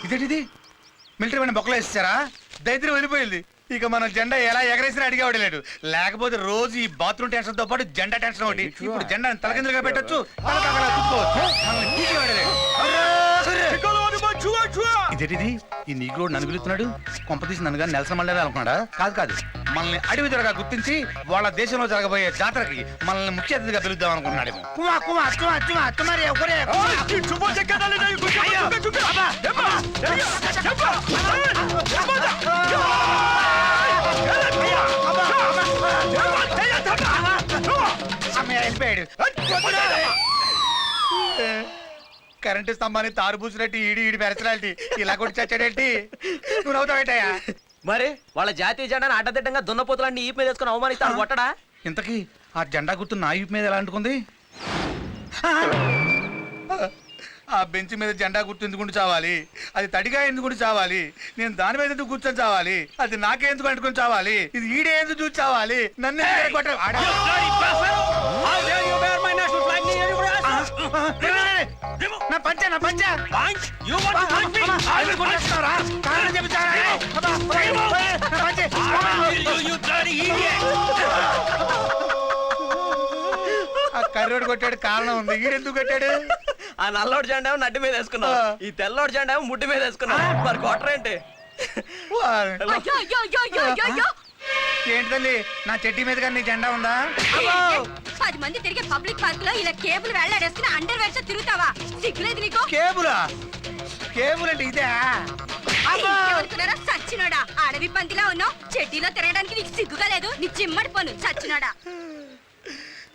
ఇదేంటిది మిలిటరీ వాడిని బొక్కలో వేసేసారా? దైత్యం వెళ్ళిపోయింది. ఇక మన జెండా ఎలా ఎగరేసినా అడిగేవాడు లేడు. లేకపోతే రోజు ఈ బాత్రూమ్ టెన్షన్ తో పాటు జెండా టెన్షన్ ఒకటి. ఇప్పుడు జెండా తలకిందులుగా పెట్టచ్చు, ఇదేంటిది ఈ నీకు నన్ను పిలుస్తున్నాడు. కొంపతీసి నన్ను కానీ నెలసన మండలి అనుకున్నాడా? కాదు కాదు, మనల్ని అడవి త్వరగా గుర్తించి వాళ్ళ దేశంలో జరగబోయే జాతరకి మనల్ని ముఖ్య అతిథిగా పిలుద్దాం అనుకున్నాడేమో. కరెంటు స్తంభాన్ని తారు పూసినట్టు ఈడి పెరచడాలి. ఇలా కూడా చచ్చాడేంటి? నువ్వు నవ్వుతావేటయ్యా? మరి వాళ్ళ జాతీయ జెండాను అడ్డదిడ్డంగా దున్నపోతులన్నీ ఈపు మీద వేసుకుని అవమానిస్తాను కొట్టడా? ఇంతకీ ఆ జెండా గుర్తు నా ఈపు మీద ఎలా అంటుకుంది? ఆ బెంచ్ మీద జెండా గుర్తు ఎందుకు చావాలి? అది తడిగా ఎందుకు చావాలి? నేను దాని మీద ఎందుకు కూర్చొని చావాలి? అది నాకే ఎందుకు అంటుకొని చావాలి? ఇది ఈడే ఎందుకు చూసి చావాలి? నన్ను నా పంచ కర్రోడు కొట్టాడు, కారణం ఉంది. ఈడెందుకు కొట్టాడు? ఆ నల్లోడు జెండా నడ్డి మీద వేసుకున్నావు, ఈ తెల్లోడు జెండా ముడ్డి మీద వేసుకున్నావు. మరి కొట్టరేంటి? ఏంటి తల్లి, నా చెడ్డీ మీద కానీ నీ జెండా ఉందా? 10 మంది తిరిగే పబ్లిక్ పార్క్ లో ఇలా కేబుల్ వెళ్ళాడేసుకుని అండర్ వేర్ తిరుగుతావా? సిగ్గులేదు నీకు? కేబులా? కేబుల్ అంటే ఇదే? సచ్చినాడా? అడవి పందిలా ఉన్నావు, చెడ్డీలో తిరగడానికి నీకు సిగ్గుగా లేదు? నీ చిమ్మడి పను సచ్చినాడా?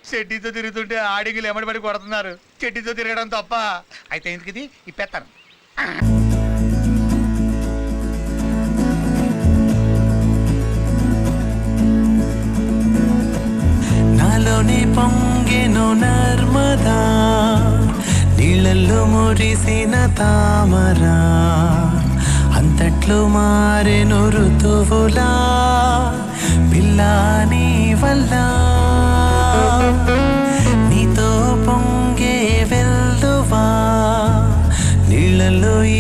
చెడ్డీతో తిరుగుతుంటే ఆడిగిలు ఎమ్మడిపడి కొడుతున్నారు. చెడ్డీతో తిరగడం తప్ప. అయితే ఎందుకు ఇది ఇప్పేస్తాను. నాలోని పొంగెను నర్మదా, నీళ్ళల్లో మురిసిన తామరా, అంతట్లో మారెను ఋతువులా, పిల్లా నీ వల్ల